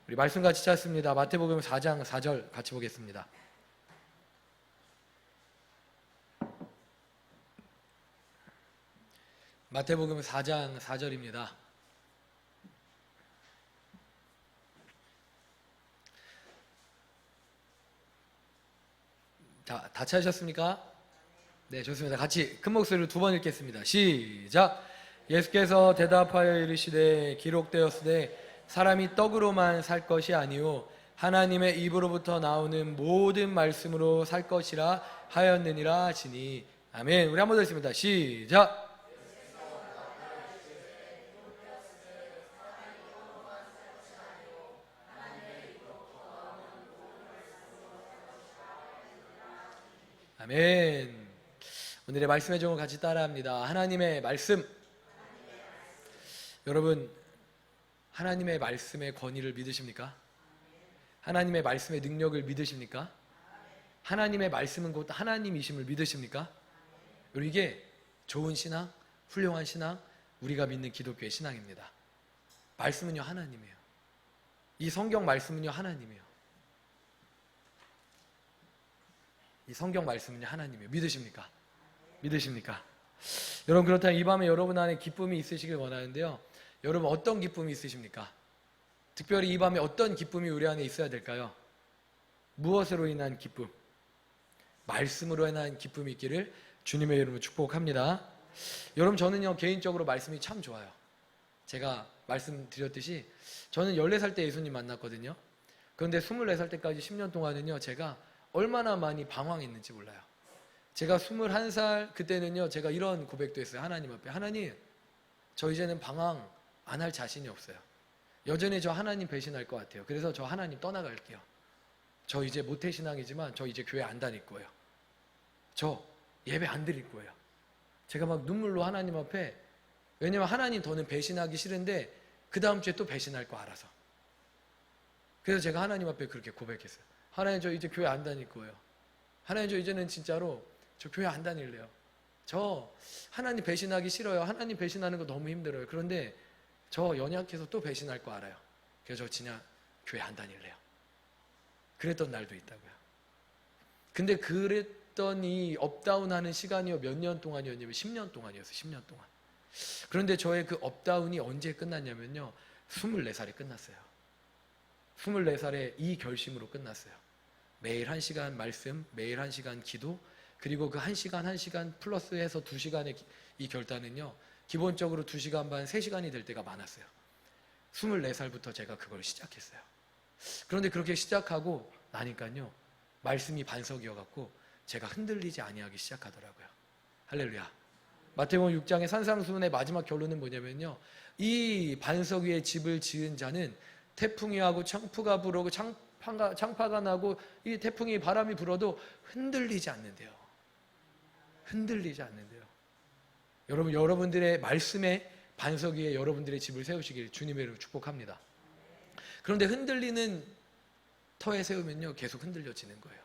우리 말씀 같이 찾습니다. 마태복음 4장 4절 같이 보겠습니다. 마태복음 4장 4절입니다. 다 찾으셨습니까? 네, 좋습니다. 같이 큰 목소리로 두 번 읽겠습니다. 시작! 예수께서 대답하여 이르시되 기록되었으되 사람이 떡으로만 살 것이 아니요 하나님의 입으로부터 나오는 모든 말씀으로 살 것이라 하였느니라 하시니. 아멘. 우리 한 번 더 읽습니다. 시작! 아멘. 오늘의 말씀의 종을 같이 따라합니다. 하나님의 말씀. 여러분, 하나님의 말씀의 권위를 믿으십니까? 하나님의 말씀의 능력을 믿으십니까? 하나님의 말씀은 곧 하나님이심을 믿으십니까? 여러분, 이게 좋은 신앙, 훌륭한 신앙, 우리가 믿는 기독교의 신앙입니다. 말씀은요 하나님이에요. 이 성경 말씀은요 하나님이에요. 이 성경 말씀은요 하나님이에요. 믿으십니까? 믿으십니까? 여러분, 그렇다면 이 밤에 여러분 안에 기쁨이 있으시길 원하는데요, 여러분 어떤 기쁨이 있으십니까? 특별히 이 밤에 어떤 기쁨이 우리 안에 있어야 될까요? 무엇으로 인한 기쁨? 말씀으로 인한 기쁨이 있기를 주님의 이름으로 축복합니다. 여러분, 저는요 개인적으로 말씀이 참 좋아요. 제가 말씀드렸듯이 저는 14살 때 예수님 만났거든요. 그런데 24살 때까지 10년 동안은요 제가 얼마나 많이 방황했는지 몰라요. 제가 21살 그때는요 제가 이런 고백도 했어요. 하나님 앞에, 하나님, 저 이제는 방황 안 할 자신이 없어요. 여전히 저 하나님 배신할 것 같아요. 그래서 저 하나님 떠나갈게요. 저 이제 모태신앙이지만 저 이제 교회 안 다닐 거예요. 저 예배 안 드릴 거예요. 제가 막 눈물로 하나님 앞에, 왜냐면 하나님 더는 배신하기 싫은데 그 다음 주에 또 배신할 거 알아서. 그래서 제가 하나님 앞에 그렇게 고백했어요. 하나님, 저 이제 교회 안 다닐 거예요. 하나님, 저 이제는 진짜로 저 교회 안 다닐래요. 저 하나님 배신하기 싫어요. 하나님 배신하는 거 너무 힘들어요. 그런데 저 연약해서 또 배신할 거 알아요. 그래서 저 진짜 교회 안 다닐래요. 그랬던 날도 있다고요. 근데 그랬던 이 업다운하는 시간이요 몇 년 동안이었냐면 10년 동안이었어요. 10년 동안. 그런데 저의 그 업다운이 언제 끝났냐면요 24살에 끝났어요. 24살에 이 결심으로 끝났어요. 매일 1시간 말씀, 매일 1시간 기도, 그리고 그 1시간 1시간 플러스해서 2시간의 이 결단은요 기본적으로 2시간 반, 3시간이 될 때가 많았어요. 24살부터 제가 그걸 시작했어요. 그런데 그렇게 시작하고 나니까요 말씀이 반석이어갖고 제가 흔들리지 아니하기 시작하더라고요. 할렐루야. 마태복음 6장의 산상수훈의 마지막 결론은 뭐냐면요, 이 반석 위에 집을 지은 자는 태풍이 하고 창포가 불어오고 창파가 나고 이 태풍이 바람이 불어도 흔들리지 않는데요. 흔들리지 않는데요. 여러분, 여러분들의 말씀의 반석 위에 여러분들의 집을 세우시길 주님의 이름으로 축복합니다. 그런데 흔들리는 터에 세우면요 계속 흔들려지는 거예요.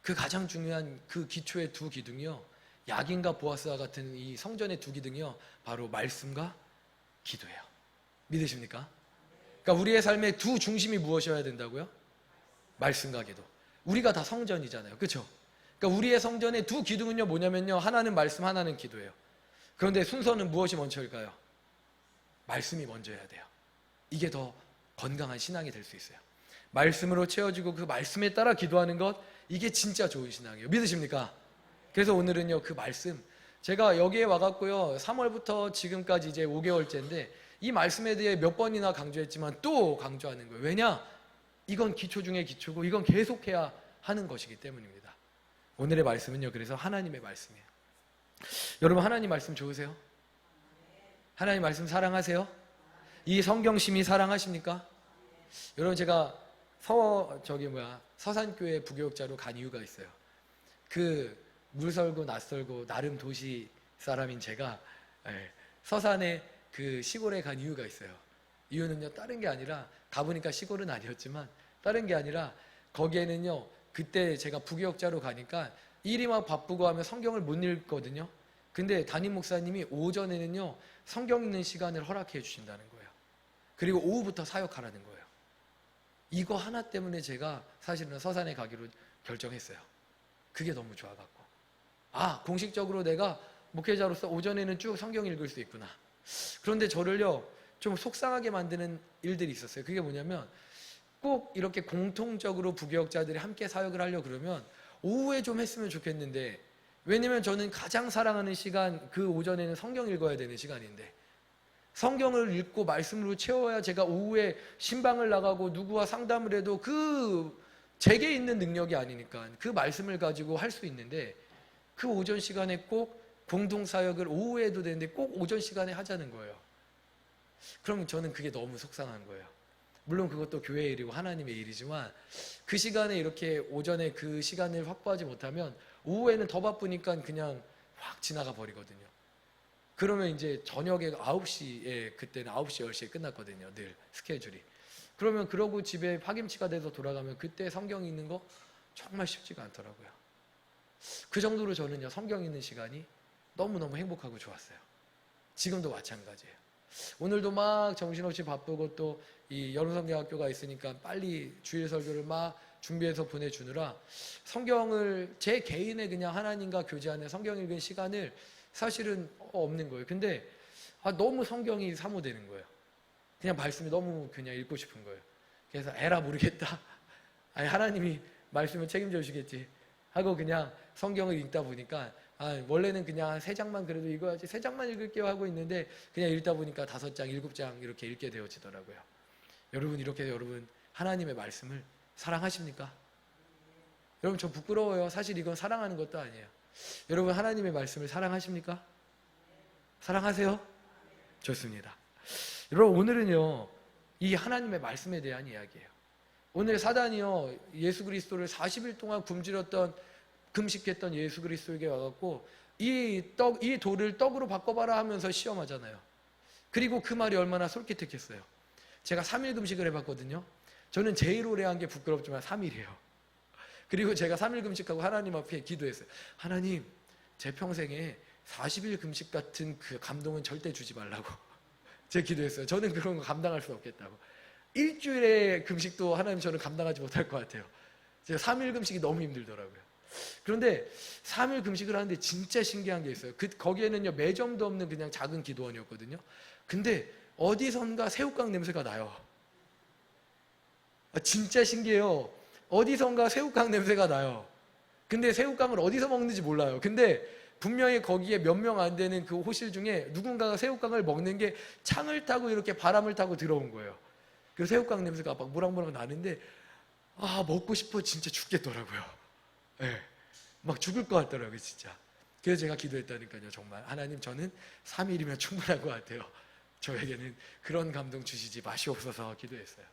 그 가장 중요한 그 기초의 두 기둥이요, 야긴과 보아스와 같은 이 성전의 두 기둥이요 바로 말씀과 기도예요. 믿으십니까? 그러니까 우리의 삶의 두 중심이 무엇이어야 된다고요? 말씀과 기도. 우리가 다 성전이잖아요. 그렇죠? 그러니까 우리의 성전의 두 기둥은요 뭐냐면요, 하나는 말씀, 하나는 기도예요. 그런데 순서는 무엇이 먼저일까요? 말씀이 먼저여야 돼요. 이게 더 건강한 신앙이 될 수 있어요. 말씀으로 채워지고 그 말씀에 따라 기도하는 것, 이게 진짜 좋은 신앙이에요. 믿으십니까? 그래서 오늘은요 그 말씀, 제가 여기에 와갖고요 3월부터 지금까지 이제 5개월째인데 이 말씀에 대해 몇 번이나 강조했지만 또 강조하는 거예요. 왜냐? 이건 기초 중에 기초고 이건 계속해야 하는 것이기 때문입니다. 오늘의 말씀은요 그래서 하나님의 말씀이에요. 여러분, 하나님 말씀 좋으세요? 하나님 말씀 사랑하세요? 이 성경심이 사랑하십니까? 여러분, 제가 서산교회 부교육자로 간 이유가 있어요. 그 물설고 낯설고 나름 도시 사람인 제가 서산에 그 시골에 간 이유가 있어요. 이유는요 다른 게 아니라, 가보니까 시골은 아니었지만 다른 게 아니라 거기에는요 그때 제가 부교육자로 가니까 일이 막 바쁘고 하면 성경을 못 읽거든요. 근데 담임 목사님이 오전에는요 성경 읽는 시간을 허락해 주신다는 거예요. 그리고 오후부터 사역하라는 거예요. 이거 하나 때문에 제가 사실은 서산에 가기로 결정했어요. 그게 너무 좋아갖고, 공식적으로 내가 목회자로서 오전에는 쭉 성경 읽을 수 있구나. 그런데 저를요 좀 속상하게 만드는 일들이 있었어요. 그게 뭐냐면, 꼭 이렇게 공통적으로 부교역자들이 함께 사역을 하려고 그러면 오후에 좀 했으면 좋겠는데, 왜냐면 저는 가장 사랑하는 시간, 그 오전에는 성경 읽어야 되는 시간인데, 성경을 읽고 말씀으로 채워야 제가 오후에 신방을 나가고 누구와 상담을 해도 그 제게 있는 능력이 아니니까 그 말씀을 가지고 할 수 있는데, 그 오전 시간에 꼭 공동사역을 오후에 해도 되는데 꼭 오전 시간에 하자는 거예요. 그럼 저는 그게 너무 속상한 거예요. 물론 그것도 교회의 일이고 하나님의 일이지만, 그 시간에 이렇게 오전에 그 시간을 확보하지 못하면 오후에는 더 바쁘니까 그냥 확 지나가 버리거든요. 그러면 이제 저녁에 9시에, 그때는 9시, 10시에 끝났거든요. 늘 스케줄이. 그러면 그러고 집에 파김치가 돼서 돌아가면 그때 성경 읽는 거 정말 쉽지가 않더라고요. 그 정도로 저는요 성경 읽는 시간이 너무너무 행복하고 좋았어요. 지금도 마찬가지예요. 오늘도 막 정신없이 바쁘고 또 이 여름성경학교가 있으니까 빨리 주일 설교를 막 준비해서 보내주느라 성경을 제 개인의 그냥 하나님과 교제하는 성경 읽은 시간을 사실은 없는 거예요. 근데 너무 성경이 사모되는 거예요. 그냥 말씀이 너무 그냥 읽고 싶은 거예요. 그래서 에라 모르겠다. 하나님이 말씀을 책임져 주시겠지 하고 그냥 성경을 읽다 보니까, 원래는 그냥 한 3장만 그래도 읽어야지, 3장만 읽을게요 하고 있는데 그냥 읽다 보니까 5장, 7장 이렇게 읽게 되어지더라고요. 여러분, 이렇게 여러분 하나님의 말씀을 사랑하십니까? 여러분, 저 부끄러워요. 사실 이건 사랑하는 것도 아니에요. 여러분, 하나님의 말씀을 사랑하십니까? 사랑하세요? 좋습니다. 여러분, 오늘은요 이 하나님의 말씀에 대한 이야기예요. 오늘 사단이요 예수 그리스도를 40일 동안 굶주렸던, 금식했던 예수 그리스도에게 와갖고 이 돌을 떡으로 바꿔봐라 하면서 시험하잖아요. 그리고 그 말이 얼마나 솔깃했겠어요. 제가 3일 금식을 해봤거든요. 저는 제일 오래 한 게 부끄럽지만 3일이에요. 그리고 제가 3일 금식하고 하나님 앞에 기도했어요. 하나님, 제 평생에 40일 금식 같은 그 감동은 절대 주지 말라고 제가 기도했어요. 저는 그런 거 감당할 수 없겠다고. 일주일의 금식도 하나님 저는 감당하지 못할 것 같아요. 제가 3일 금식이 너무 힘들더라고요. 그런데 3일 금식을 하는데 진짜 신기한 게 있어요. 거기에는요 매점도 없는 그냥 작은 기도원이었거든요. 근데 어디선가 새우깡 냄새가 나요. 진짜 신기해요. 어디선가 새우깡 냄새가 나요. 근데 새우깡을 어디서 먹는지 몰라요. 근데 분명히 거기에 몇 명 안 되는 그 호실 중에 누군가가 새우깡을 먹는 게 창을 타고 이렇게 바람을 타고 들어온 거예요. 그 새우깡 냄새가 막 모락모락 나는데 먹고 싶어 진짜 죽겠더라고요. 네, 막 죽을 것 같더라고요 진짜. 그래서 제가 기도했다니까요. 정말 하나님, 저는 3일이면 충분한 것 같아요. 저에게는 그런 감동 주시지 마시옵소서 기도했어요.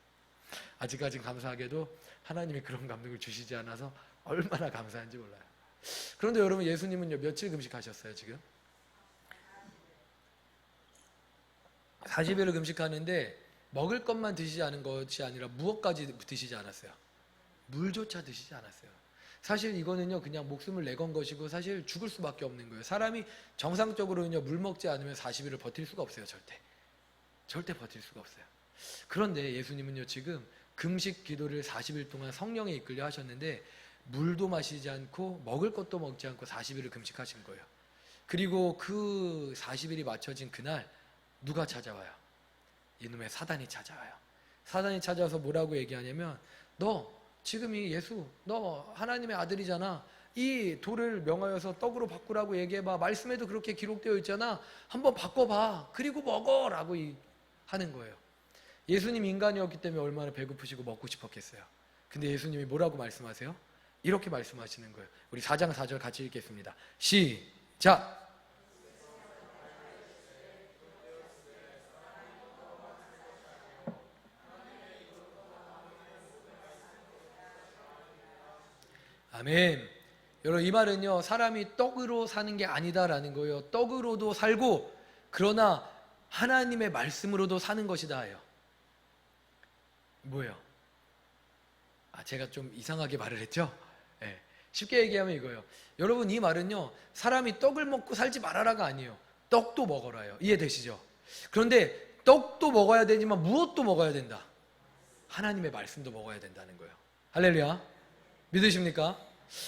아직까진 감사하게도 하나님이 그런 감동을 주시지 않아서 얼마나 감사한지 몰라요. 그런데 여러분, 예수님은요 며칠 금식하셨어요 지금? 40일을 금식하는데 먹을 것만 드시지 않은 것이 아니라 무엇까지 드시지 않았어요? 물조차 드시지 않았어요. 사실 이거는요 그냥 목숨을 내건 것이고 사실 죽을 수밖에 없는 거예요. 사람이 정상적으로는요 물 먹지 않으면 40일을 버틸 수가 없어요. 절대 버틸 수가 없어요. 그런데 예수님은요 지금 금식 기도를 40일 동안 성령에 이끌려 하셨는데 물도 마시지 않고 먹을 것도 먹지 않고 40일을 금식하신 거예요. 그리고 그 40일이 맞춰진 그날 누가 찾아와요? 이놈의 사단이 찾아와요. 사단이 찾아와서 뭐라고 얘기하냐면, 너 지금 이 예수, 너 하나님의 아들이잖아. 이 돌을 명하여서 떡으로 바꾸라고 얘기해봐. 말씀에도 그렇게 기록되어 있잖아. 한번 바꿔봐. 그리고 먹어라고 하는 거예요. 예수님 인간이었기 때문에 얼마나 배고프시고 먹고 싶었겠어요. 근데 예수님이 뭐라고 말씀하세요? 이렇게 말씀하시는 거예요. 우리 4장 4절 같이 읽겠습니다. 시작! 아멘. 여러분, 이 말은요 사람이 떡으로 사는 게 아니다라는 거예요. 떡으로도 살고 그러나 하나님의 말씀으로도 사는 것이다예요. 뭐예요? 제가 좀 이상하게 말을 했죠? 네. 쉽게 얘기하면 이거예요. 여러분, 이 말은요 사람이 떡을 먹고 살지 말아라가 아니에요. 떡도 먹어라요. 이해되시죠? 그런데 떡도 먹어야 되지만 무엇도 먹어야 된다? 하나님의 말씀도 먹어야 된다는 거예요. 할렐루야. 믿으십니까?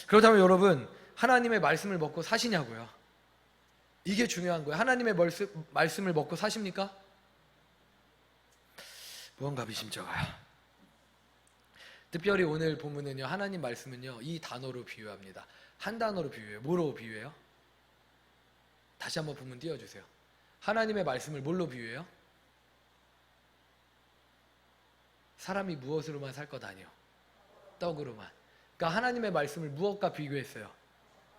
그렇다면 여러분, 하나님의 말씀을 먹고 사시냐고요? 이게 중요한 거예요. 하나님의 말씀을 먹고 사십니까? 무언가 미심쩍어요. 특별히 오늘 본문은요, 하나님 말씀은요, 이 단어로 비유합니다. 한 단어로 비유해요. 뭐로 비유해요? 다시 한번 본문 띄워주세요. 하나님의 말씀을 뭘로 비유해요? 사람이 무엇으로만 살 것 아니요, 떡으로만. 그러니까 하나님의 말씀을 무엇과 비교했어요?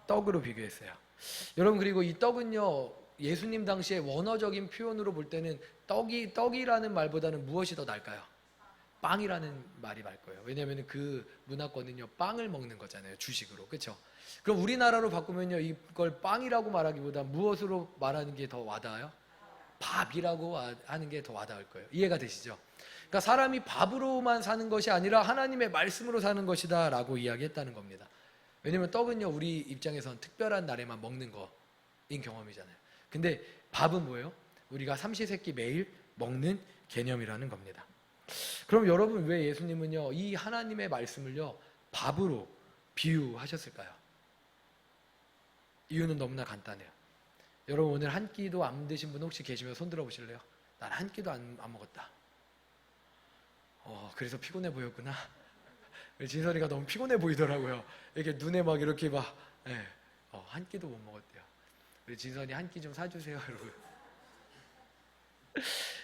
떡으로 비교했어요. 여러분, 그리고 이 떡은요, 예수님 당시에 원어적인 표현으로 볼 때는 떡이라는 말보다는 무엇이 더 나을까요? 빵이라는 말이 날 거예요. 왜냐하면 그 문화권은요, 빵을 먹는 거잖아요, 주식으로. 그렇죠? 그럼 우리나라로 바꾸면요, 이걸 빵이라고 말하기보다 무엇으로 말하는 게 더 와닿아요? 밥이라고 하는 게 더 와닿을 거예요. 이해가 되시죠? 그러니까 사람이 밥으로만 사는 것이 아니라 하나님의 말씀으로 사는 것이다 라고 이야기했다는 겁니다. 왜냐하면 떡은요, 우리 입장에선 특별한 날에만 먹는 거인 경험이잖아요. 근데 밥은 뭐예요? 우리가 삼시세끼 매일 먹는 개념이라는 겁니다. 그럼 여러분, 왜 예수님은요, 이 하나님의 말씀을요, 밥으로 비유하셨을까요? 이유는 너무나 간단해요. 여러분, 오늘 한 끼도 안 드신 분 혹시 계시면 손 들어 보실래요? 난 한 끼도 안 먹었다. 그래서 피곤해 보였구나. 진선이가 너무 피곤해 보이더라고요. 이렇게 눈에 막 이렇게 막, 한 끼도 못 먹었대요. 우리 진선이 한 끼 좀 사주세요, 여러분.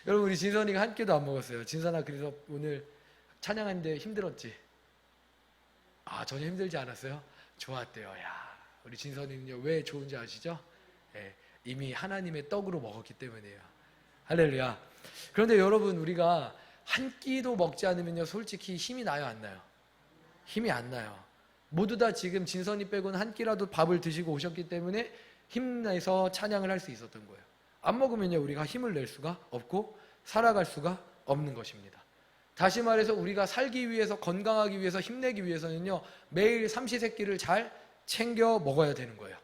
여러분, 우리 진선이가 한 끼도 안 먹었어요. 진선아, 그래서 오늘 찬양하는데 힘들었지? 전혀 힘들지 않았어요? 좋았대요. 야, 우리 진선이는요, 왜 좋은지 아시죠? 이미 하나님의 떡으로 먹었기 때문이에요. 할렐루야. 그런데 여러분, 우리가 한 끼도 먹지 않으면요, 솔직히 힘이 나요, 안 나요? 힘이 안 나요. 모두 다 지금 진선이 빼고는 한 끼라도 밥을 드시고 오셨기 때문에 힘내서 찬양을 할 수 있었던 거예요. 안 먹으면요, 우리가 힘을 낼 수가 없고 살아갈 수가 없는 것입니다. 다시 말해서 우리가 살기 위해서, 건강하기 위해서, 힘내기 위해서는요, 매일 삼시세끼를 잘 챙겨 먹어야 되는 거예요.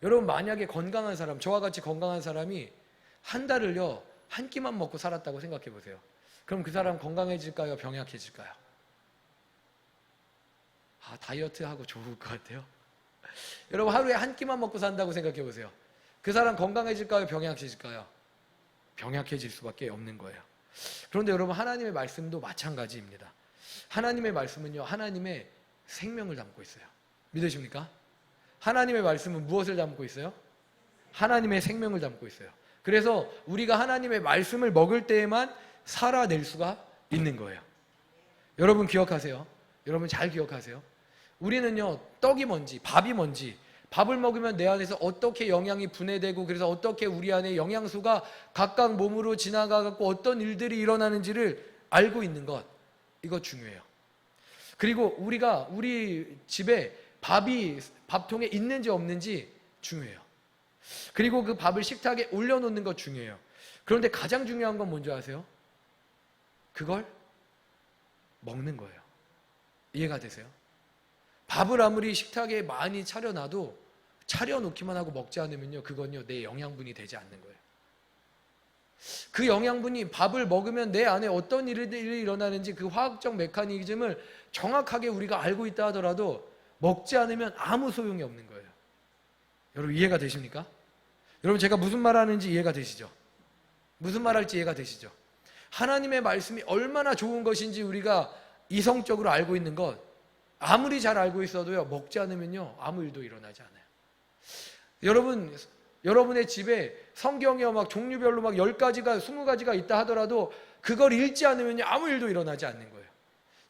여러분, 만약에 건강한 사람, 저와 같이 건강한 사람이 한 달을요, 한 끼만 먹고 살았다고 생각해 보세요. 그럼 그 사람 건강해질까요? 병약해질까요? 다이어트하고 좋을 것 같아요. 여러분, 하루에 한 끼만 먹고 산다고 생각해 보세요. 그 사람 건강해질까요? 병약해질까요? 병약해질 수밖에 없는 거예요. 그런데 여러분, 하나님의 말씀도 마찬가지입니다. 하나님의 말씀은요, 하나님의 생명을 담고 있어요. 믿으십니까? 하나님의 말씀은 무엇을 담고 있어요? 하나님의 생명을 담고 있어요. 그래서 우리가 하나님의 말씀을 먹을 때에만 살아낼 수가 있는 거예요. 여러분 기억하세요. 여러분 잘 기억하세요. 우리는요, 떡이 뭔지, 밥이 뭔지, 밥을 먹으면 내 안에서 어떻게 영양이 분해되고, 그래서 어떻게 우리 안에 영양소가 각각 몸으로 지나가고 어떤 일들이 일어나는지를 알고 있는 것, 이거 중요해요. 그리고 우리가 우리 집에 밥이 밥통에 있는지 없는지 중요해요. 그리고 그 밥을 식탁에 올려놓는 것 중요해요. 그런데 가장 중요한 건 뭔지 아세요? 그걸 먹는 거예요. 이해가 되세요? 밥을 아무리 식탁에 많이 차려놔도 차려놓기만 하고 먹지 않으면요, 그건요, 내 영양분이 되지 않는 거예요. 그 영양분이 밥을 먹으면 내 안에 어떤 일들이 일어나는지 그 화학적 메커니즘을 정확하게 우리가 알고 있다 하더라도 먹지 않으면 아무 소용이 없는 거예요. 여러분 이해가 되십니까? 여러분 제가 무슨 말 하는지 이해가 되시죠? 무슨 말 할지 이해가 되시죠? 하나님의 말씀이 얼마나 좋은 것인지 우리가 이성적으로 알고 있는 것, 아무리 잘 알고 있어도요, 먹지 않으면요, 아무 일도 일어나지 않아요. 여러분의 집에 성경이요, 막 종류별로 막 10가지가, 20가지가 있다 하더라도 그걸 읽지 않으면요, 아무 일도 일어나지 않는 거예요.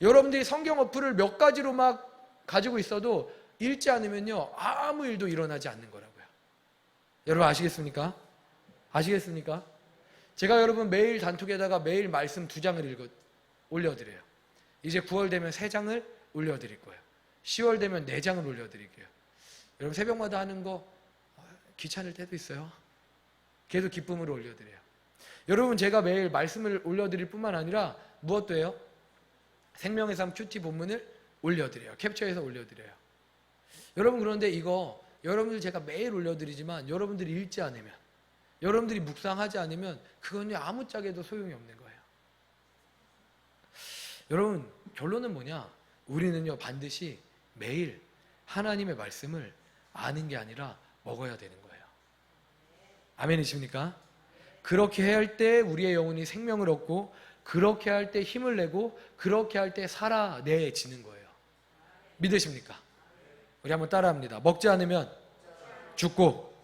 여러분들이 성경 어플을 몇 가지로 막 가지고 있어도 읽지 않으면요, 아무 일도 일어나지 않는 거라고요. 여러분 아시겠습니까? 아시겠습니까? 제가 여러분 매일 단톡에다가 매일 말씀 2장을 올려드려요. 이제 9월 되면 3장을 올려드릴 거예요. 10월 되면 4장을 올려드릴게요. 여러분 새벽마다 하는 거 귀찮을 때도 있어요. 그래도 기쁨으로 올려드려요. 여러분 제가 매일 말씀을 올려드릴 뿐만 아니라 무엇도 해요? 생명의 삶 큐티 본문을 올려드려요. 캡처해서 올려드려요. 여러분 그런데 이거 여러분들 제가 매일 올려드리지만 여러분들이 읽지 않으면, 여러분들이 묵상하지 않으면 그건요 아무짝에도 소용이 없는 거예요. 여러분, 결론은 뭐냐? 우리는요, 반드시 매일 하나님의 말씀을 아는 게 아니라 먹어야 되는 거예요. 아멘이십니까? 그렇게 할 때 우리의 영혼이 생명을 얻고, 그렇게 할 때 힘을 내고, 그렇게 할 때 살아내지는 거예요. 믿으십니까? 우리 한번 따라합니다. 먹지 않으면 죽고,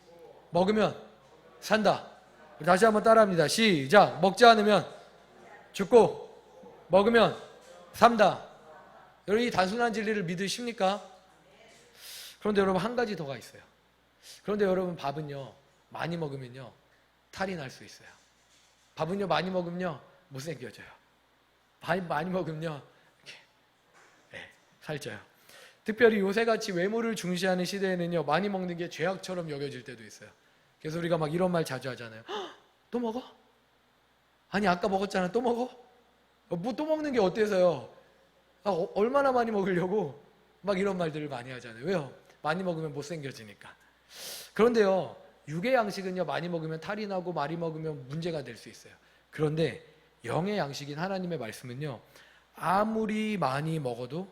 먹으면 산다. 우리 다시 한번 따라합니다. 시작. 먹지 않으면 죽고, 먹으면 산다. 여러분, 이 단순한 진리를 믿으십니까? 그런데 여러분, 한 가지 더가 있어요. 그런데 여러분, 밥은요, 많이 먹으면요, 탈이 날 수 있어요. 밥은요, 많이 먹으면요, 못생겨져요. 많이 먹으면요, 이렇게 살쪄요. 특별히 요새같이 외모를 중시하는 시대에는요, 많이 먹는 게 죄악처럼 여겨질 때도 있어요. 그래서 우리가 막 이런 말 자주 하잖아요. 또 먹어? 아니, 아까 먹었잖아. 또 먹어? 뭐 또 먹는 게 어때서요? 얼마나 많이 먹으려고 막 이런 말들을 많이 하잖아요. 왜요? 많이 먹으면 못생겨지니까. 그런데요, 육의 양식은요, 많이 먹으면 탈이 나고 많이 먹으면 문제가 될 수 있어요. 그런데 영의 양식인 하나님의 말씀은요, 아무리 많이 먹어도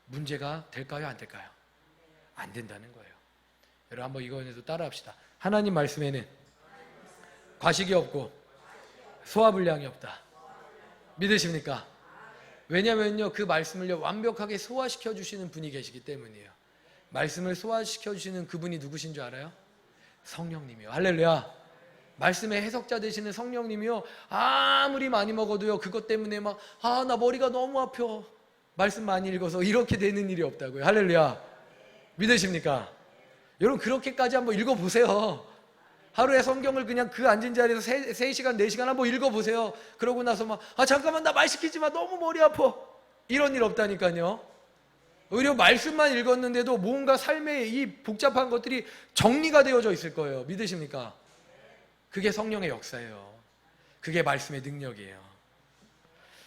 문제가 될까요? 안 될까요? 안 된다는 거예요. 여러분, 한번 이거에도 따라합시다. 하나님 말씀에는 과식이 없고 소화불량이 없다. 믿으십니까? 왜냐면요, 그 말씀을요, 완벽하게 소화시켜 주시는 분이 계시기 때문이에요. 말씀을 소화시켜 주시는 그분이 누구신 줄 알아요? 성령님이요. 할렐루야. 말씀의 해석자 되시는 성령님이요, 아무리 많이 먹어도요, 그것 때문에 막, 나 머리가 너무 아파, 말씀 많이 읽어서, 이렇게 되는 일이 없다고요. 할렐루야. 믿으십니까? 여러분, 그렇게까지 한번 읽어보세요. 하루에 성경을 그냥 그 앉은 자리에서 3시간, 4시간 한번 읽어보세요. 그러고 나서 막, 잠깐만, 나 말 시키지 마, 너무 머리 아파, 이런 일 없다니까요. 오히려 말씀만 읽었는데도 뭔가 삶의 이 복잡한 것들이 정리가 되어져 있을 거예요. 믿으십니까? 그게 성령의 역사예요. 그게 말씀의 능력이에요.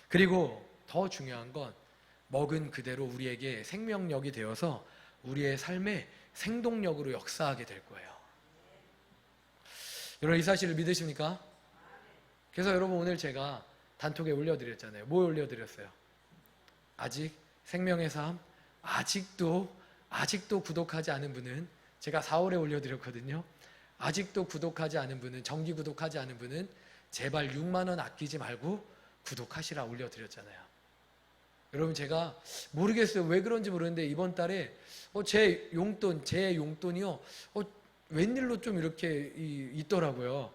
그리고 더 중요한 건 먹은 그대로 우리에게 생명력이 되어서 우리의 삶에 생동력으로 역사하게 될 거예요. 여러분, 이 사실을 믿으십니까? 그래서 여러분, 오늘 제가 단톡에 올려드렸잖아요. 뭐 올려드렸어요? 아직 생명의 삶, 아직도 구독하지 않은 분은, 제가 4월에 올려드렸거든요. 아직도 구독하지 않은 분은, 정기 구독하지 않은 분은 제발 6만 원 아끼지 말고 구독하시라 올려드렸잖아요. 여러분, 제가 모르겠어요. 왜 그런지 모르는데 이번 달에 제 용돈이요, 웬일로 좀 이렇게 있더라고요.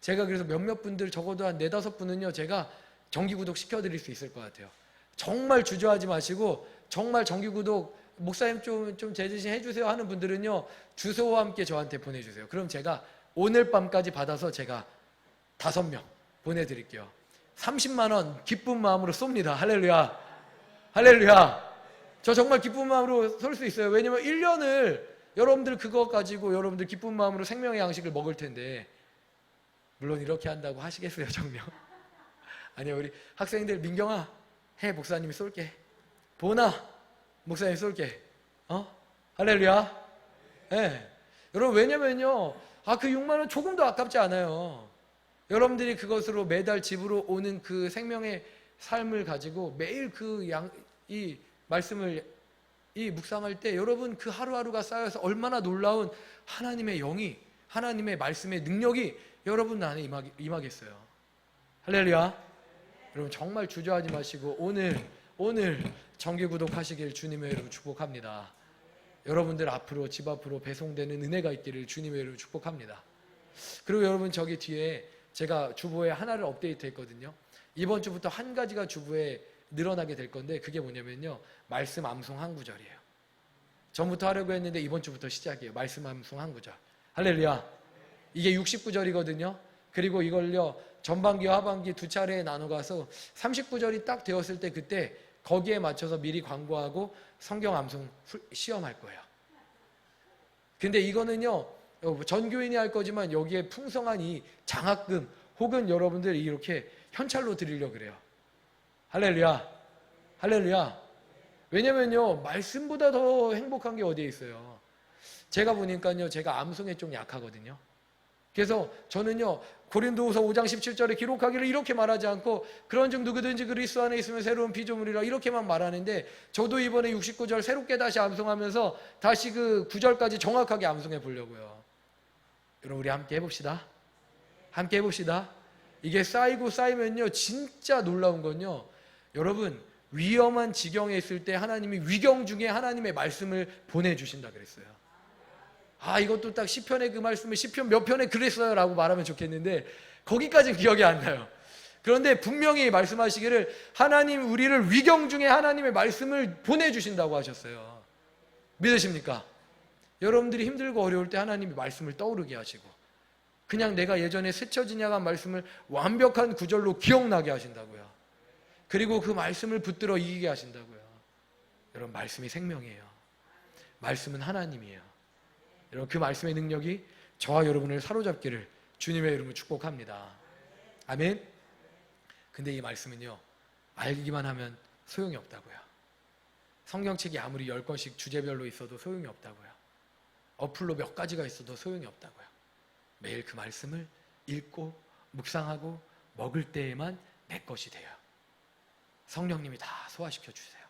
제가 그래서 몇몇 분들, 적어도 한 4-5분은요, 제가 정기 구독 시켜드릴 수 있을 것 같아요. 정말 주저하지 마시고, 정말 정기 구독 목사님 좀 제 대신 해주세요 하는 분들은요, 주소와 함께 저한테 보내주세요. 그럼 제가 오늘 밤까지 받아서 제가 5명 보내드릴게요. 30만 원 기쁜 마음으로 쏩니다. 할렐루야. 할렐루야. 저 정말 기쁜 마음으로 쏠 수 있어요. 왜냐면 1년을 여러분들 그거 가지고 여러분들 기쁜 마음으로 생명의 양식을 먹을 텐데, 물론 이렇게 한다고 하시겠어요, 정녕? 아니요, 우리 학생들, 민경아, 해, 목사님이 쏠게. 보나, 목사님이 쏠게. 할렐루야. 네. 여러분, 왜냐면요, 그 6만 원 조금도 아깝지 않아요. 여러분들이 그것으로 매달 집으로 오는 그 생명의 삶을 가지고 매일 이 말씀을 묵상할 때, 여러분 그 하루하루가 쌓여서 얼마나 놀라운 하나님의 영이, 하나님의 말씀의 능력이 여러분 안에 임하겠어요. 할렐루야. 여러분, 정말 주저하지 마시고 오늘 정기 구독하시길 주님의 이름으로 축복합니다. 여러분들 앞으로, 집 앞으로 배송되는 은혜가 있기를 주님의 이름으로 축복합니다. 그리고 여러분, 저기 뒤에 제가 주보에 하나를 업데이트 했거든요. 이번 주부터 한 가지가 주보에 늘어나게 될 건데, 그게 뭐냐면요, 말씀 암송 한 구절이에요. 전부터 하려고 했는데 이번 주부터 시작이에요. 말씀 암송 한 구절. 할렐루야. 이게 69절이거든요. 그리고 이걸요, 전반기와 하반기 두 차례에 나눠 가서 39절이 딱 되었을 때, 그때 거기에 맞춰서 미리 광고하고 성경 암송 시험할 거예요. 근데 이거는요, 전교인이 할 거지만 여기에 풍성한 이 장학금 혹은 여러분들 이렇게 현찰로 드리려고 그래요. 할렐루야. 할렐루야. 왜냐면요, 말씀보다 더 행복한 게 어디에 있어요? 제가 보니까요, 제가 암송에 좀 약하거든요. 그래서 저는요, 고린도후서 5장 17절에 기록하기를 이렇게 말하지 않고 그런즉 누구든지 그리스도 안에 있으면 새로운 피조물이라 이렇게만 말하는데, 저도 이번에 69절 새롭게 다시 암송하면서 다시 그 9절까지 정확하게 암송해 보려고요. 여러분 우리 함께 해봅시다. 함께 해봅시다. 이게 쌓이고 쌓이면요 진짜 놀라운 건요, 여러분 위험한 지경에 있을 때 하나님이 위경 중에 하나님의 말씀을 보내주신다 그랬어요. 이것도 딱 시편의 그 말씀을 시편 몇 편에 그랬어요 라고 말하면 좋겠는데 거기까지는 기억이 안 나요. 그런데 분명히 말씀하시기를 하나님 우리를 위경 중에 하나님의 말씀을 보내주신다고 하셨어요. 믿으십니까? 여러분들이 힘들고 어려울 때 하나님이 말씀을 떠오르게 하시고, 그냥 내가 예전에 스쳐 지나간 말씀을 완벽한 구절로 기억나게 하신다고요. 그리고 그 말씀을 붙들어 이기게 하신다고요. 여러분 말씀이 생명이에요. 말씀은 하나님이에요. 여러분 그 말씀의 능력이 저와 여러분을 사로잡기를 주님의 이름으로 축복합니다. 아멘. 근데 이 말씀은요 알기만 하면 소용이 없다고요. 성경책이 아무리 10권씩 주제별로 있어도 소용이 없다고요. 어플로 몇 가지가 있어도 소용이 없다고요. 매일 그 말씀을 읽고 묵상하고 먹을 때에만 내 것이 돼요. 성령님이 다 소화시켜 주세요.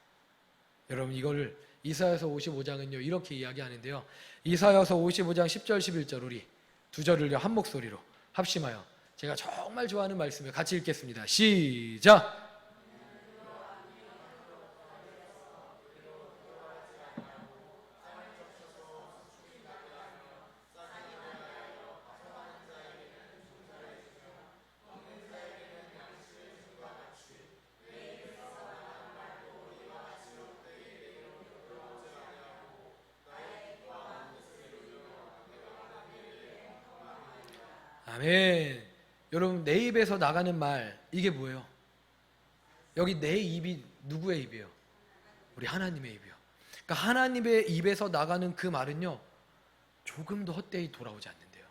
여러분 이거를 이사야서 55장은요 이렇게 이야기하는데요, 이사야서 55장 10절 11절 우리 두 절을요 한 목소리로 합심하여 제가 정말 좋아하는 말씀을 같이 읽겠습니다. 시작. 아멘. 여러분 내 입에서 나가는 말 이게 뭐예요? 여기 내 입이 누구의 입이에요? 우리 하나님의 입이요. 그러니까 하나님의 입에서 나가는 그 말은요 조금도 헛되이 돌아오지 않는데요,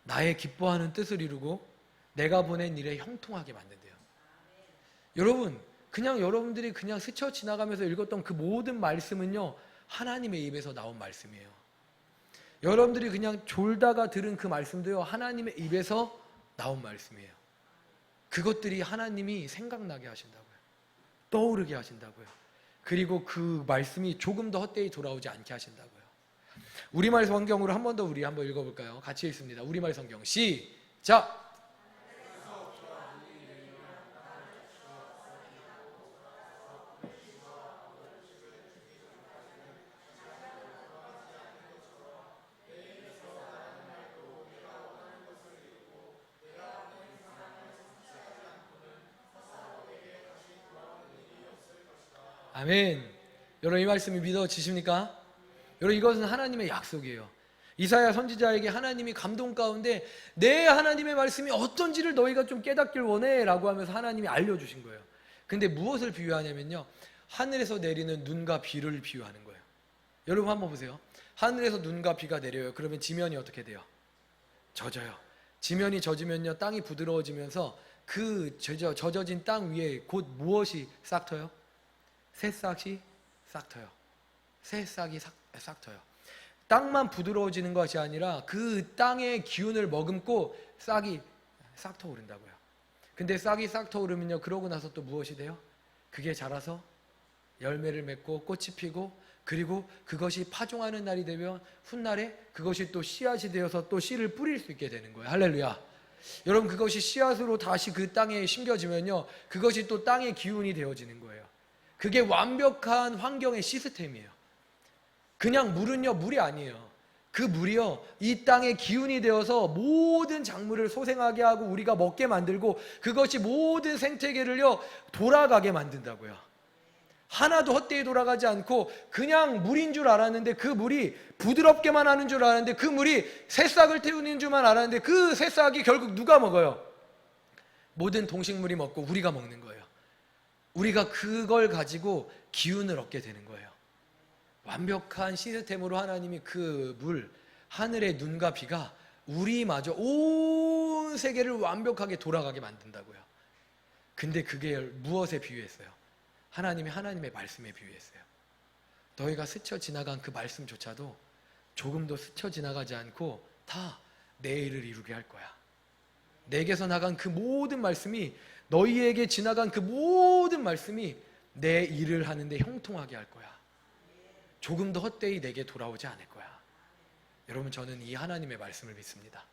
나의 기뻐하는 뜻을 이루고 내가 보낸 일에 형통하게 만든대요. 여러분 그냥 여러분들이 그냥 스쳐 지나가면서 읽었던 그 모든 말씀은요 하나님의 입에서 나온 말씀이에요. 여러분들이 그냥 졸다가 들은 그 말씀도요 하나님의 입에서 나온 말씀이에요. 그것들이 하나님이 생각나게 하신다고요. 떠오르게 하신다고요. 그리고 그 말씀이 조금 더 헛되이 돌아오지 않게 하신다고요. 우리말 성경으로 한 번 더 우리 한번 읽어볼까요? 같이 읽습니다. 우리말 성경 시작. 아멘. 여러분 이 말씀이 믿어지십니까? 여러분 이것은 하나님의 약속이에요. 이사야 선지자에게 하나님이 감동 가운데 내 하나님의 말씀이 어떤지를 너희가 좀 깨닫길 원해 라고 하면서 하나님이 알려주신 거예요. 근데 무엇을 비유하냐면요 하늘에서 내리는 눈과 비를 비유하는 거예요. 여러분 한번 보세요. 하늘에서 눈과 비가 내려요. 그러면 지면이 어떻게 돼요? 젖어요. 지면이 젖으면요 땅이 부드러워지면서 그 젖어진 땅 위에 곧 무엇이 싹 터요? 새싹이 싹 터요. 새싹이 싹 터요. 땅만 부드러워지는 것이 아니라 그 땅의 기운을 머금고 싹이 싹 터오른다고요. 근데 싹이 싹 터오르면요 그러고 나서 또 무엇이 돼요? 그게 자라서 열매를 맺고 꽃이 피고, 그리고 그것이 파종하는 날이 되면 훗날에 그것이 또 씨앗이 되어서 또 씨를 뿌릴 수 있게 되는 거예요. 할렐루야. 여러분 그것이 씨앗으로 다시 그 땅에 심겨지면요 그것이 또 땅의 기운이 되어지는 거예요. 그게 완벽한 환경의 시스템이에요. 그냥 물은요 물이 아니에요. 그 물이요 이 땅의 기운이 되어서 모든 작물을 소생하게 하고 우리가 먹게 만들고, 그것이 모든 생태계를요 돌아가게 만든다고요. 하나도 헛되이 돌아가지 않고 그냥 물인 줄 알았는데 그 물이 부드럽게만 하는 줄 알았는데 그 물이 새싹을 태우는 줄만 알았는데 그 새싹이 결국 누가 먹어요? 모든 동식물이 먹고 우리가 먹는 거예요. 우리가 그걸 가지고 기운을 얻게 되는 거예요. 완벽한 시스템으로 하나님이 그 물, 하늘의 눈과 비가 우리마저 온 세계를 완벽하게 돌아가게 만든다고요. 근데 그게 무엇에 비유했어요? 하나님이 하나님의 말씀에 비유했어요. 너희가 스쳐 지나간 그 말씀조차도 조금도 스쳐 지나가지 않고 다 내 일을 이루게 할 거야. 내게서 나간 그 모든 말씀이, 너희에게 지나간 그 모든 말씀이 내 일을 하는데 형통하게 할 거야. 조금도 헛되이 내게 돌아오지 않을 거야. 여러분, 저는 이 하나님의 말씀을 믿습니다.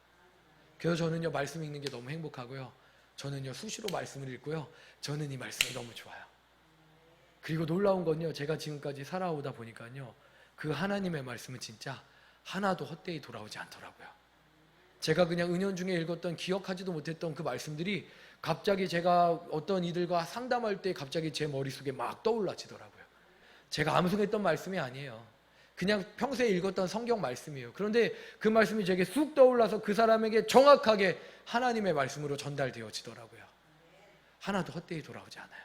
그래서 저는요, 말씀 읽는 게 너무 행복하고요, 저는요, 수시로 말씀을 읽고요, 저는 이 말씀이 너무 좋아요. 그리고 놀라운 건요, 제가 지금까지 살아오다 보니까요, 그 하나님의 말씀은 진짜 하나도 헛되이 돌아오지 않더라고요. 제가 그냥 은연중에 읽었던, 기억하지도 못했던 그 말씀들이 갑자기 제가 어떤 이들과 상담할 때 갑자기 제 머릿속에 막 떠올라지더라고요. 제가 암송했던 말씀이 아니에요. 그냥 평소에 읽었던 성경 말씀이에요. 그런데 그 말씀이 제게 쑥 떠올라서 그 사람에게 정확하게 하나님의 말씀으로 전달되어지더라고요. 하나도 헛되이 돌아오지 않아요.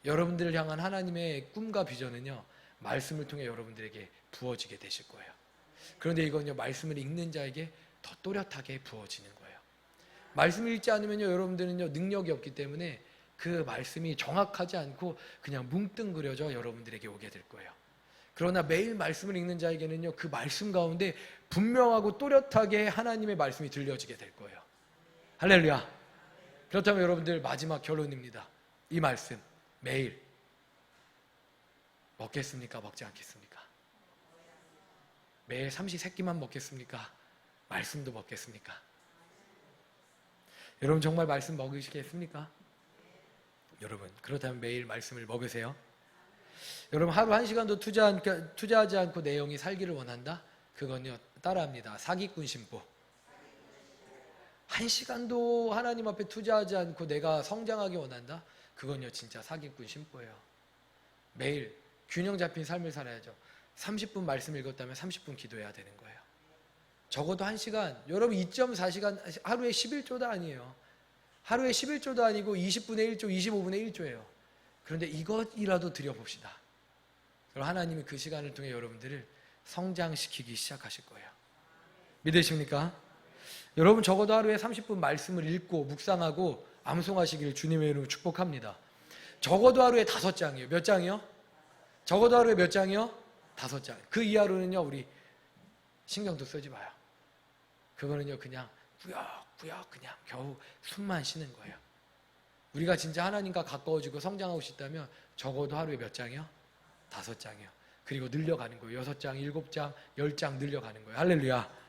여러분들을 향한 하나님의 꿈과 비전은요, 말씀을 통해 여러분들에게 부어지게 되실 거예요. 그런데 이건요, 말씀을 읽는 자에게 더 또렷하게 부어지는 거예요. 말씀을 읽지 않으면요, 여러분들은요, 능력이 없기 때문에 그 말씀이 정확하지 않고 그냥 뭉뚱그려져 여러분들에게 오게 될 거예요. 그러나 매일 말씀을 읽는 자에게는요, 그 말씀 가운데 분명하고 또렷하게 하나님의 말씀이 들려지게 될 거예요. 할렐루야. 그렇다면 여러분들, 마지막 결론입니다. 이 말씀 매일 먹겠습니까? 먹지 않겠습니까? 매일 삼시세끼만 먹겠습니까? 말씀도 먹겠습니까? 여러분, 정말 말씀 먹으시겠습니까? 여러분, 그렇다면 매일 말씀을 먹으세요. 여러분, 하루 1시간도 투자하지 않고 내용이 살기를 원한다? 그건요, 따라합니다. 사기꾼 심보. 1시간도 하나님 앞에 투자하지 않고 내가 성장하기 원한다? 그건요, 진짜 사기꾼 심보예요. 매일 균형 잡힌 삶을 살아야죠. 30분 말씀 읽었다면 30분 기도해야 되는 거예요. 적어도 1시간, 여러분 2.4시간, 하루에 11조도 아니에요. 하루에 11조도 아니고 20분의 1조, 25분의 1조예요. 그런데 이것이라도 드려봅시다. 그럼 하나님이 그 시간을 통해 여러분들을 성장시키기 시작하실 거예요. 믿으십니까? 여러분, 적어도 하루에 30분 말씀을 읽고 묵상하고 암송하시길 주님의 이름으로 축복합니다. 적어도 하루에 5장이에요. 몇 장이요? 적어도 하루에 몇 장이요? 5장. 그 이하로는요, 우리 신경도 쓰지 마요. 그거는요, 그냥 꾸역꾸역 그냥 겨우 숨만 쉬는 거예요. 우리가 진짜 하나님과 가까워지고 성장하고 싶다면 적어도 하루에 몇 장이요? 5장이요. 그리고 늘려가는 거예요. 6장, 7장, 10장 늘려가는 거예요. 할렐루야.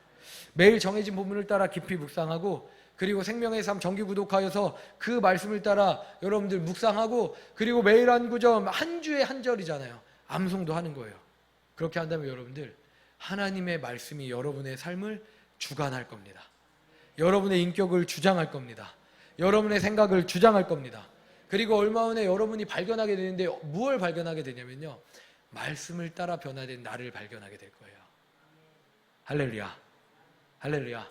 매일 정해진 본문을 따라 깊이 묵상하고, 그리고 생명의 삶 정기 구독하여서 그 말씀을 따라 여러분들 묵상하고, 그리고 매일 한 구절, 한 주에 한 절이잖아요. 암송도 하는 거예요. 그렇게 한다면 여러분들, 하나님의 말씀이 여러분의 삶을 주관할 겁니다. 여러분의 인격을 주장할 겁니다. 여러분의 생각을 주장할 겁니다. 그리고 얼마 후에 여러분이 발견하게 되는데, 무엇을 발견하게 되냐면요, 말씀을 따라 변화된 나를 발견하게 될 거예요. 할렐루야. 할렐루야.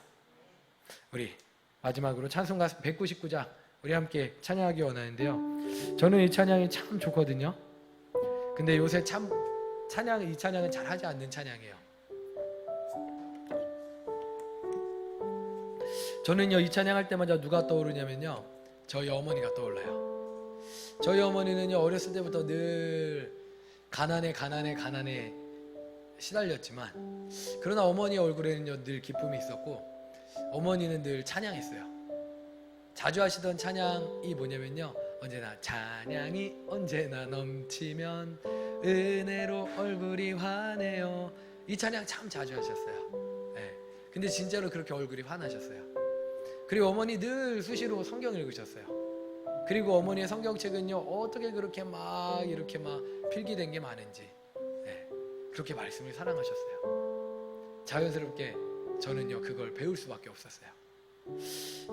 우리 마지막으로 찬송가 199장 우리 함께 찬양하기 원하는데요, 저는 이 찬양이 참 좋거든요. 근데 요새 참 이 찬양은 잘하지 않는 찬양이에요. 저는요, 이 찬양할 때마다 누가 떠오르냐면요, 저희 어머니가 떠올라요. 저희 어머니는요, 어렸을 때부터 늘 가난에 시달렸지만, 그러나 어머니 얼굴에는요, 늘 기쁨이 있었고, 어머니는 늘 찬양했어요. 자주 하시던 찬양이 뭐냐면요, 언제나 찬양이 언제나 넘치면 은혜로 얼굴이 환해요. 이 찬양 참 자주 하셨어요. 네. 근데 진짜로 그렇게 얼굴이 환하셨어요. 그리고 어머니 늘 수시로 성경 읽으셨어요. 그리고 어머니의 성경책은요, 어떻게 그렇게 이렇게 필기된 게 많은지, 네. 그렇게 말씀을 사랑하셨어요. 자연스럽게 저는요, 그걸 배울 수밖에 없었어요.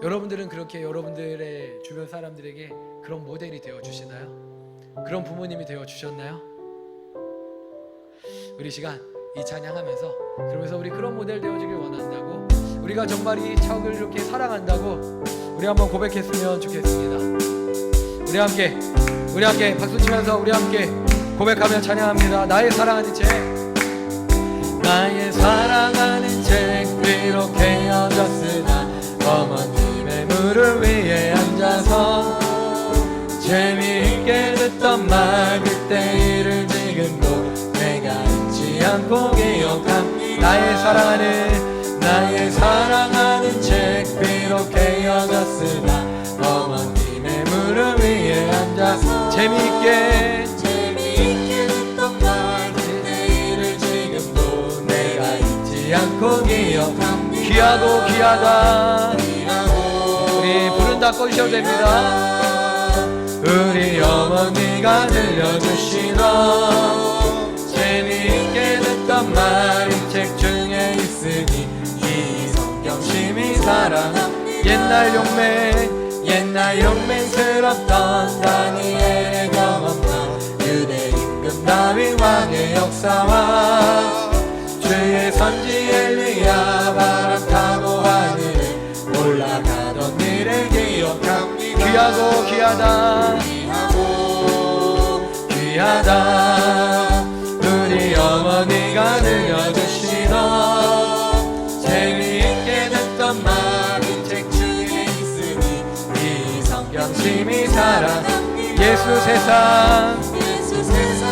여러분들은 그렇게 여러분들의 주변 사람들에게 그런 모델이 되어 주시나요? 그런 부모님이 되어 주셨나요? 우리 시간 이 찬양하면서, 그러면서 우리 그런 모델 되어주길 원한다고, 우리가 정말 이 척을 이렇게 사랑한다고 우리 한번 고백했으면 좋겠습니다. 우리 함께 박수 치면서 우리 함께 고백하며 찬양합니다. 나의 사랑하는 책, 나의 사랑하는 책, 비록 헤어졌으나 어머님의 무릎 위에 앉아서 재미있게 듣던 말, 그때 일을 지금도 내가 잊지 않고 기억합니다. 나의 사랑하는 책, 비록 헤어졌으나 재미있게 듣던 말 내일을 지금도 내가 잊지 않고 기억합니다. 귀하고 귀하다. 귀하고 우리 부른다 꺼주셔도 됩니다. 우리 어머니가 들려주시던 재미있게 듣던 말이 책 중에 있으니 이 성경 심히 사랑합니다. 옛날 용맹스럽던 다니엘의 경험과 유대 임금 다윗 왕의 역사와 주의 선지 엘리야 바람 타고 하늘에 올라가던 일을 기억합니다. 귀하고 귀하다. 귀하다. 우리 어머니가 들려주시던 재미있게 듣던 말이 책 중에 있으니 이 성경 심히 사랑합니다. 예수 세상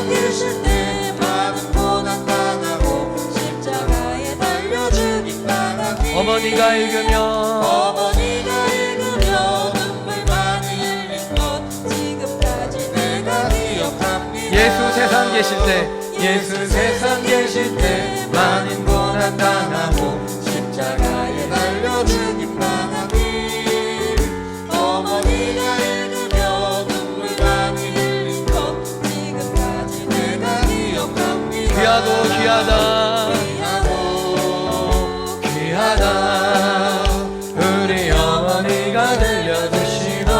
계실 때 많은 고난 당하고 십자가에 달려 죽임 당합니다. 어머니가 읽으며 눈물 많이 흘린 것 지금까지 내가 기억합니다. 예수 세상 계실 때 많은 고난 당하고 십자가에 달려 죽임 당합니다. 어머니가 읽으며 눈물 많이 흘린 것 지금까지 내가 기억합니다. 귀하고 귀하다. 귀하다. 우리 어머니가 들려주시던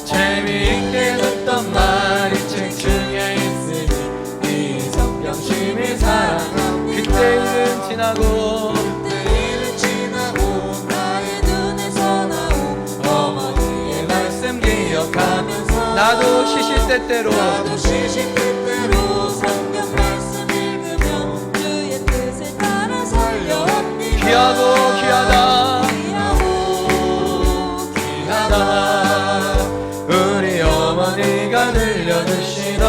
재미있게 듣던 말이 책 중에 있으니 이 성경 심히 사랑합니다. 그때 일은 지나고 나의 눈에서 나온 어머니의 말씀 기억하면서 나도 시시때때로 성경 말씀 읽으며 주의 뜻에 따라 살려합니다. 귀하고 귀하다. 귀하다. 우리 어머니가 들려주시던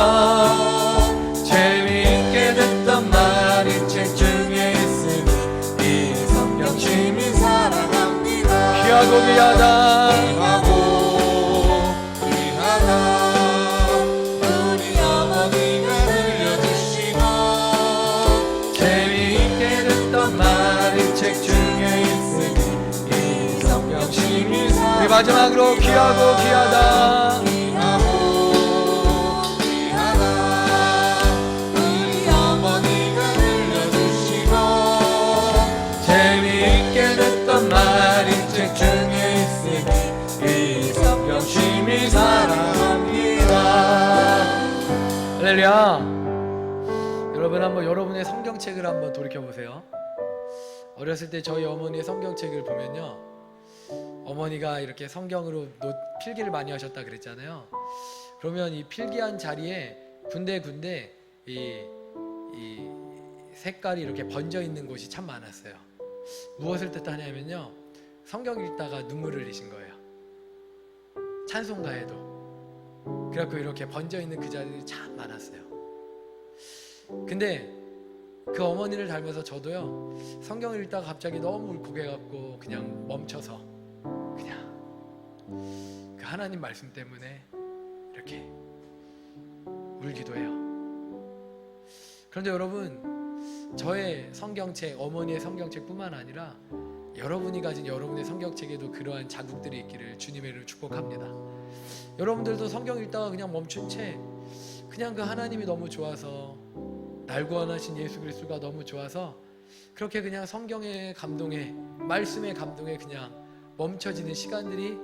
재미있게 듣던 말이 책 중에 있으니 이 성경 심히 사랑합니다. 귀하고 귀하다. 우리 어머니가 들려주시던 재미있게 듣던 말이 책 중에 있으니 이 성경 심히 우리 마지막으로 귀하고 귀하다. 우리 어머니가 들려주시던 재미있게 듣던 말이 책 중에 있으니 이 성경 심히 사랑합니다. 할렐루야. 여러분 한번 여러분의 성경책을 한번 돌이켜보세요. 어렸을 때 저희 어머니의 성경책을 보면요, 어머니가 이렇게 성경으로 필기를 많이 하셨다 그랬잖아요. 그러면 이 필기한 자리에 군데군데 이 색깔이 이렇게 번져 있는 곳이 참 많았어요. 무엇을 뜻하냐면요, 성경 읽다가 눈물을 흘리신 거예요. 찬송가에도. 그래갖고 이렇게 번져 있는 그 자리들이 참 많았어요. 근데 그 어머니를 닮아서 저도요, 성경을 읽다가 갑자기 너무 울컥해갖고 그냥 멈춰서 그냥 그 하나님 말씀 때문에 이렇게 울기도 해요. 그런데 여러분, 저의 성경책, 어머니의 성경책뿐만 아니라 여러분이 가진 여러분의 성경책에도 그러한 자국들이 있기를 주님의 이름으로 축복합니다. 여러분들도 성경 읽다가 그냥 멈춘 채 그냥 그 하나님이 너무 좋아서, 날 구원하신 예수 그리스도가 너무 좋아서 그렇게 그냥 성경의 감동에, 말씀의 감동에 그냥 멈춰지는 시간들이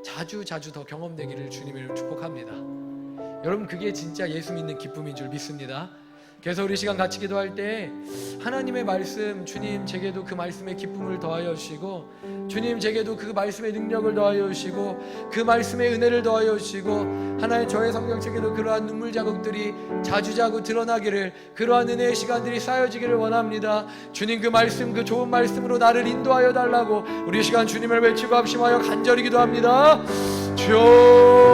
자주 더 경험되기를 주님의 이름으로 축복합니다. 여러분, 그게 진짜 예수 믿는 기쁨인 줄 믿습니다. 그래서 우리 시간 같이 기도할 때 하나님의 말씀, 주님 제게도 그 말씀의 기쁨을 더하여 주시고, 주님 제게도 그 말씀의 능력을 더하여 주시고, 그 말씀의 은혜를 더하여 주시고, 하나님 저의 성경책에도 그러한 눈물 자국들이 자주 드러나기를, 그러한 은혜의 시간들이 쌓여지기를 원합니다. 주님 그 말씀, 그 좋은 말씀으로 나를 인도하여 달라고 우리 시간 주님을 외치고 합심하여 간절히 기도합니다. 주여.